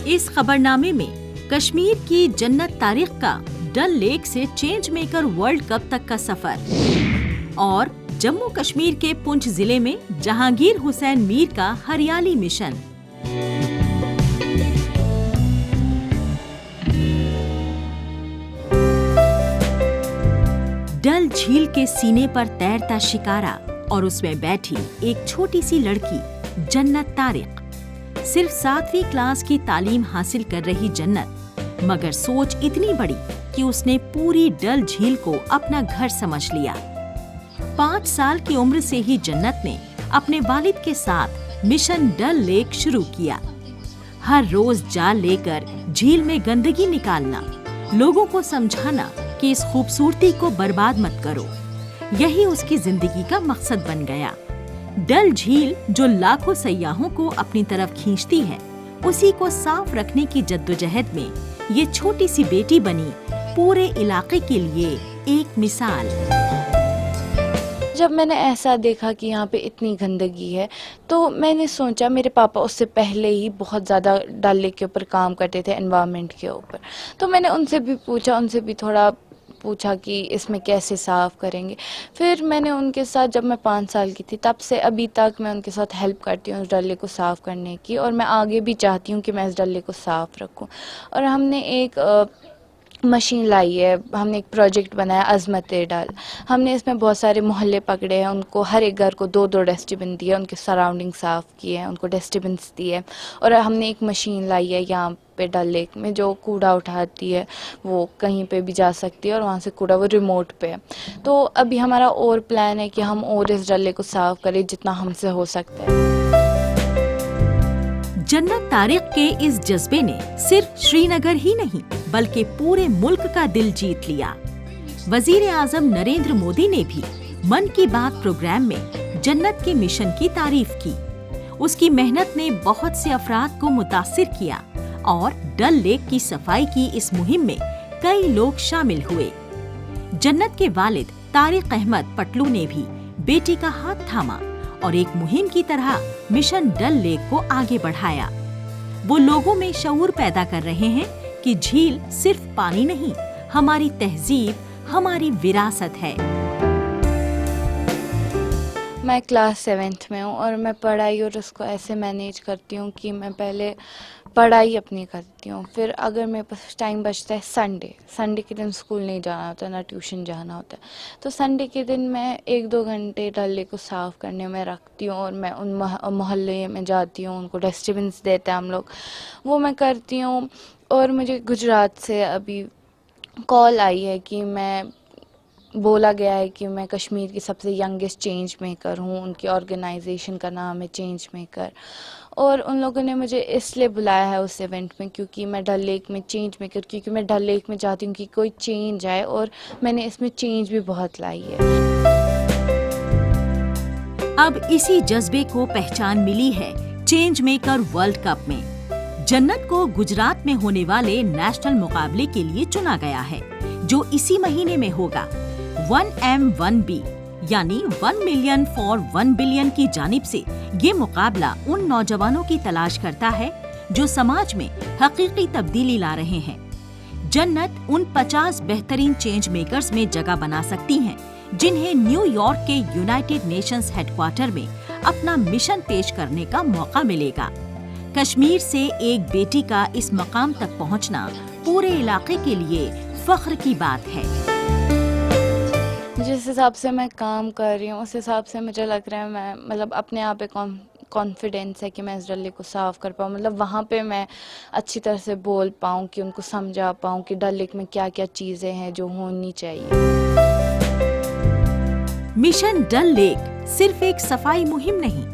इस खबरनामे में कश्मीर की जन्नत तारिक का डल लेक से चेंज मेकर वर्ल्ड कप तक का सफर और जम्मू कश्मीर के पुंछ जिले में जहांगीर हुसैन मीर का हरियाली मिशन। डल झील के सीने पर तैरता शिकारा और उसमें बैठी एक छोटी सी लड़की जन्नत तारिक। सिर्फ 7वीं क्लास की तालीम हासिल कर रही जन्नत, मगर सोच इतनी बड़ी कि उसने पूरी डल झील को अपना घर समझ लिया। 5 साल की उम्र से ही जन्नत ने अपने वालिद के साथ मिशन डल लेक शुरू किया। हर रोज जाल लेकर झील में गंदगी निकालना, लोगों को समझाना कि इस खूबसूरती को बर्बाद मत करो, यही उसकी जिंदगी का मकसद बन गया। डल झील जो लाखों सयाहों को अपनी तरफ खींचती है, उसी को साफ रखने की जद्दोजहद में ये छोटी सी बेटी बनी पूरे इलाके के लिए एक मिसाल। जब मैंने ऐसा देखा कि यहाँ पे इतनी गंदगी है, तो मैंने सोचा, मेरे पापा उससे पहले ही बहुत ज़्यादा डल लेक के ऊपर काम करते थे, एनवायरनमेंट के ऊपर। तो मैंने उनसे भी थोड़ा पूछा कि इसमें कैसे साफ़ करेंगे। फिर मैंने उनके साथ, जब मैं 5 साल की थी, तब से अभी तक मैं उनके साथ हेल्प करती हूँ उस डल लेक को साफ़ करने की, और मैं आगे भी चाहती हूँ कि मैं इस डल लेक को साफ़ रखूँ। और हमने एक मशीन लाई है, हमने एक प्रोजेक्ट बनाया अज़मत डल। हमने इसमें बहुत सारे मोहल्ले पकड़े हैं, उनको हर एक घर को 2-2 डस्टबिन दिए, उनके सराउंडिंग साफ़ किए हैं, उनको डस्टबिन दिए। और हमने एक मशीन लाई है यहाँ पे डल लेक में, जो कूड़ा उठाती है, वो कहीं पे भी जा सकती है और वहाँ से कूड़ा वो रिमोट पे है। तो अभी हमारा और प्लान है कि हम और इस डल लेक को साफ़ करें जितना हमसे हो सकता है। जन्नत तारिक के इस जज्बे ने सिर्फ श्रीनगर ही नहीं बल्कि पूरे मुल्क का दिल जीत लिया। वजीर आजम नरेंद्र मोदी ने भी मन की बात प्रोग्राम में जन्नत के मिशन की तारीफ की। उसकी मेहनत ने बहुत से अफराद को मुतासिर किया और डल लेक की सफाई की इस मुहिम में कई लोग शामिल हुए। जन्नत के वालिद तारिक अहमद पटलू ने भी बेटी का हाथ थामा और एक मुहिम की तरह मिशन डल लेक को आगे बढ़ाया। वो लोगों में शऊर पैदा कर रहे हैं कि झील सिर्फ पानी नहीं, हमारी तहजीब, हमारी विरासत है। मैं क्लास 7th में हूँ और मैं पढ़ाई और उसको ऐसे मैनेज करती हूँ कि मैं पहले पढ़ाई अपनी करती हूँ, फिर अगर मेरे पास टाइम बचता है संडे के दिन स्कूल नहीं जाना होता, ना ट्यूशन जाना होता है, तो संडे के दिन मैं 1-2 घंटे डल लेक को साफ़ करने में रखती हूँ। और मैं उन मोहल्ले में जाती हूँ, उनको डस्टबिन देते हैं हम लोग, वो मैं करती हूँ। और मुझे गुजरात से अभी कॉल आई है कि बोला गया है कि मैं कश्मीर की सबसे यंगेस्ट चेंज मेकर हूँ। उनकी ऑर्गेनाइजेशन का नाम है चेंज मेकर, और उन लोगों ने मुझे इसलिए बुलाया है उस इवेंट में क्योंकि मैं डल लेक में चेंज मेकर, क्योंकि मैं डल लेक में चाहती हूँ कि कोई चेंज आए, और मैंने इसमें चेंज भी बहुत लाई है। अब इसी जज्बे को पहचान मिली है चेंज मेकर वर्ल्ड कप में। जन्नत को गुजरात में होने वाले नेशनल मुकाबले के लिए चुना गया है, जो इसी महीने में होगा। 1M1B यानी 1 मिलियन फॉर 1 बिलियन की जानिब से ये मुकाबला उन नौजवानों की तलाश करता है जो समाज में हकीकी तब्दीली ला रहे हैं। जन्नत उन 50 बेहतरीन चेंज मेकर्स में जगह बना सकती हैं जिन्हें न्यूयॉर्क के यूनाइटेड नेशंस हेडक्वार्टर में अपना मिशन पेश करने का मौका मिलेगा। कश्मीर से एक बेटी का इस मकाम तक पहुंचना पूरे इलाके के लिए फख्र की बात है। जिस हिसाब से मैं काम कर रही हूँ, उस हिसाब से मुझे लग रहा है मैं अपने आप पे कॉन्फिडेंस है कि मैं इस डल लेक को साफ़ कर पाऊँ। वहाँ पे मैं अच्छी तरह से बोल पाऊँ, कि उनको समझा पाऊँ कि डल लेक में क्या क्या चीज़ें हैं जो होनी चाहिए। मिशन डल लेक सिर्फ एक सफाई मुहिम नहीं,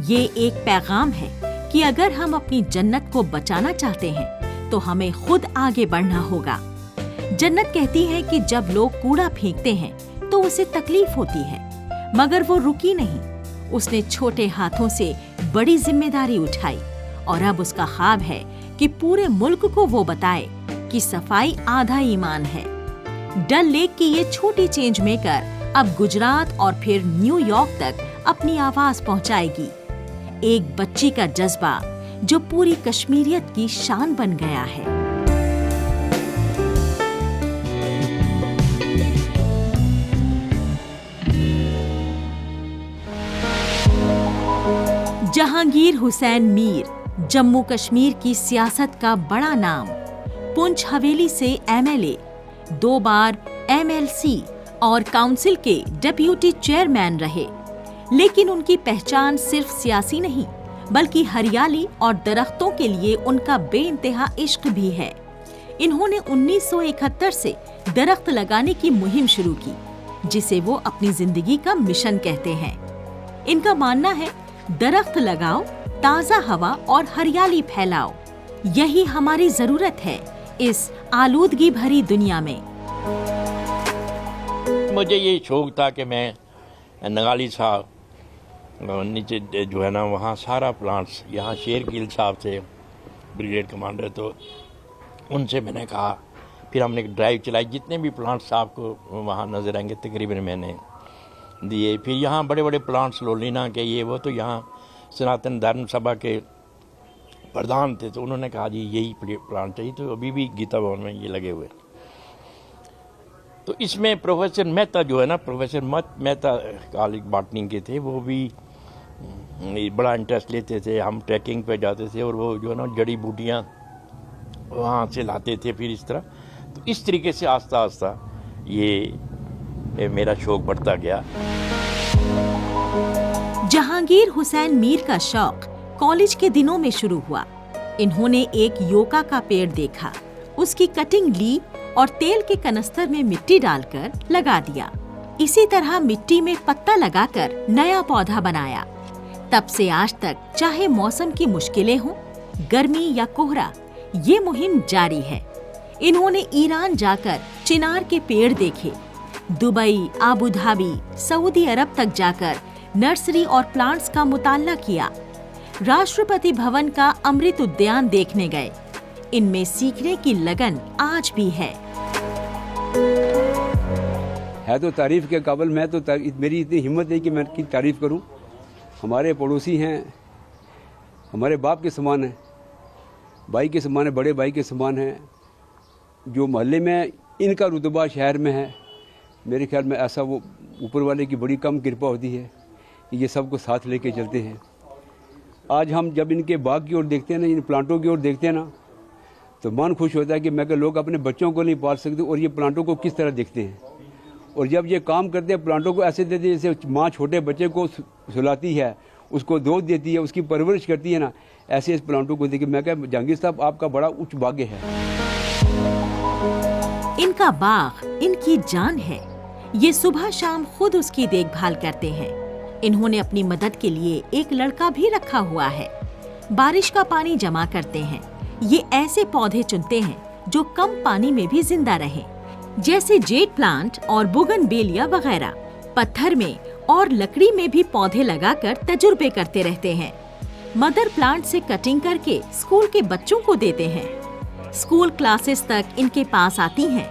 ये एक पैगाम है कि अगर हम अपनी जन्नत को बचाना चाहते हैं तो हमें खुद आगे बढ़ना होगा। जन्नत कहती है कि जब लोग कूड़ा फेंकते हैं तो उसे तकलीफ होती है, मगर वो रुकी नहीं। उसने छोटे हाथों से बड़ी जिम्मेदारी उठाई और अब उसका ख्वाब है कि पूरे मुल्क को वो बताए कि सफाई आधा ईमान है। डल लेक की ये छोटी चेंज मेकर अब गुजरात और फिर न्यूयॉर्क तक अपनी आवाज पहुंचाएगी। एक बच्ची का जज्बा जो पूरी कश्मीरियत की शान बन गया है। जहांगीर हुसैन मीर जम्मू कश्मीर की सियासत का बड़ा नाम। पुंछ हवेली से एमएलए, 2 बार एमएलसी और काउंसिल के डिप्यूटी चेयरमैन रहे। लेकिन उनकी पहचान सिर्फ सियासी नहीं, बल्कि हरियाली और दरख्तों के लिए उनका बेइंतहा इश्क भी है। इन्होंने 1971 से दरख्त लगाने की मुहिम शुरू की, जिसे वो अपनी जिंदगी का मिशन कहते हैं। इनका मानना है, दरख्त लगाओ, ताजा हवा और हरियाली फैलाओ। यही हमारी जरूरत है इस आलूदगी भरी दुनिया में। मुझे ये शौक था कि मैं नगाली साहब नीचे जो है ना, वहाँ सारा प्लांट्स, यहाँ शेर गिल साहब थे ब्रिगेड कमांडर, तो उनसे मैंने कहा, फिर हमने एक ड्राइव चलाई, जितने भी प्लांट्स आपको वहाँ नजर आएंगे तकरीबन मैंने दिए। फिर यहाँ बड़े बड़े प्लांट्स लोलीना के ये वो, तो यहाँ सनातन धर्म सभा के प्रधान थे, तो उन्होंने कहा जी यही प्लांट चाहिए, तो अभी भी गीता भवन में ये लगे हुए। तो इसमें प्रोफेसर मेहता जो है ना, प्रोफेसर मेहता कॉलेज बॉटनी के थे, वो भी बड़ा इंटरेस्ट लेते थे। हम ट्रैकिंग पे जाते थे और वो जो है ना जड़ी बूटियाँ वहाँ से लाते थे। फिर इस तरह, तो इस तरीके से आस्ता आस्ता ये मेरा शौक बढ़ता गया। जहांगीर हुसैन मीर का शौक कॉलेज के दिनों में शुरू हुआ। इन्होंने एक योका का पेड़ देखा, उसकी कटिंग ली और तेल के कनस्तर में मिट्टी डालकर लगा दिया। इसी तरह मिट्टी में पत्ता लगाकर नया पौधा बनाया। तब से आज तक, चाहे मौसम की मुश्किलें हों, गर्मी या कोहरा, ये मुहिम जारी है। इन्होंने ईरान जाकर चिनार के पेड़ देखे, दुबई, आबू धाबी, सऊदी अरब तक जाकर नर्सरी और प्लांट्स का मुताला किया। राष्ट्रपति भवन का अमृत उद्यान देखने गए। इनमें सीखने की लगन आज भी है तो तारीफ के काबिल। मैं तो मेरी इतनी हिम्मत नहीं कि मैं की तारीफ करूं। हमारे पड़ोसी हैं, हमारे बाप के समान हैं, भाई के समान है, बड़े भाई के समान हैं। जो मोहल्ले में इनका रुतबा शहर में है, मेरे ख्याल में ऐसा वो ऊपर वाले की बड़ी कम कृपा होती है कि ये सबको साथ लेके चलते हैं। आज हम जब इनके बाग की ओर देखते हैं ना, इन प्लांटों की ओर देखते हैं ना, तो मन खुश होता है कि मैं लोग अपने बच्चों को नहीं पाल सकते और ये प्लांटों को किस तरह देखते हैं। और जब ये काम करते हैं, प्लांटों को ऐसे देते हैं जैसे माँ छोटे बच्चे को सुलाती है, उसको दूध देती है, उसकी परवरिश करती है ना, ऐसे इस प्लांटों को देखिए। मैं कहा जहांगीर साहब, आपका बड़ा उच्च भाग्य है। इनका बाग इनकी जान है। ये सुबह शाम खुद उसकी देखभाल करते हैं। इन्होंने अपनी मदद के लिए एक लड़का भी रखा हुआ है। बारिश का पानी जमा करते हैं। ये ऐसे पौधे चुनते हैं जो कम पानी में भी जिंदा रहें, जैसे जेड प्लांट और बोगनवेलिया वगैरह। पत्थर में और लकड़ी में भी पौधे लगाकर तजुर्बे करते रहते हैं। मदर प्लांट से कटिंग करके स्कूल के बच्चों को देते हैं। स्कूल क्लासेस तक इनके पास आती हैं।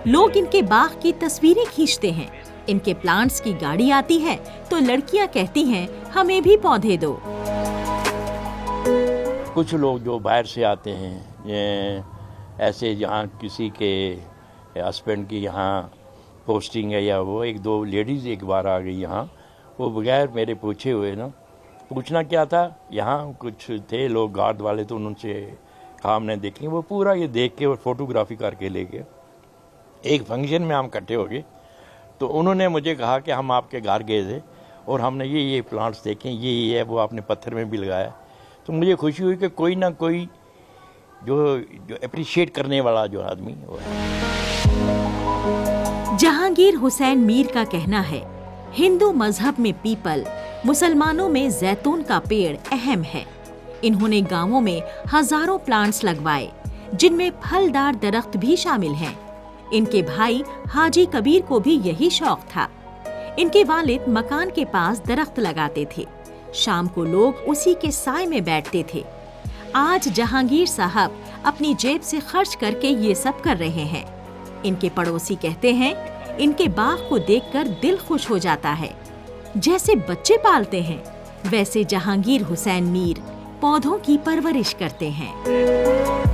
लोग इनके बाग की तस्वीरें खींचते हैं। इनके प्लांट्स की गाड़ी आती है तो लड़कियां कहती हैं, हमें भी पौधे दो। कुछ लोग जो बाहर से आते हैं, ये ऐसे जहाँ किसी के हस्बैंड की यहाँ पोस्टिंग है, या वो 1-2 लेडीज़ एक बार आ गई यहाँ, वो बगैर मेरे पूछे हुए ना, पूछना क्या था, यहाँ कुछ थे लोग गार्ड वाले, तो उनसे कहा हमने देखी, वो पूरा ये देख के और फोटोग्राफी करके ले गए। एक फंक्शन में हम इकट्ठे हो गए, तो उन्होंने मुझे कहा कि हम आपके घर गए थे और हमने ये प्लांट्स देखे, ये है, वो आपने पत्थर में भी लगाया। तो मुझे खुशी हुई कि कोई ना कोई जो अप्रिशिएट करने वाला जो आदमी वो है। जहांगीर हुसैन मीर का कहना है, हिंदू मजहब में पीपल, मुसलमानों में जैतून का पेड़ अहम है। इन्होंने गांवों में हजारों प्लांट्स लगवाए, जिनमें फलदार दरख्त भी शामिल हैं। इनके भाई हाजी कबीर को भी यही शौक था। इनके वालिद मकान के पास दरख्त लगाते थे। शाम को लोग उसी के साए में बैठते थे। आज जहांगीर साहब अपनी जेब से खर्च करके ये सब कर रहे हैं। इनके पड़ोसी कहते हैं, इनके बाग को देखकर दिल खुश हो जाता है। जैसे बच्चे पालते हैं, वैसे जहांगीर हुसैन मीर पौधों की परवरिश करते हैं।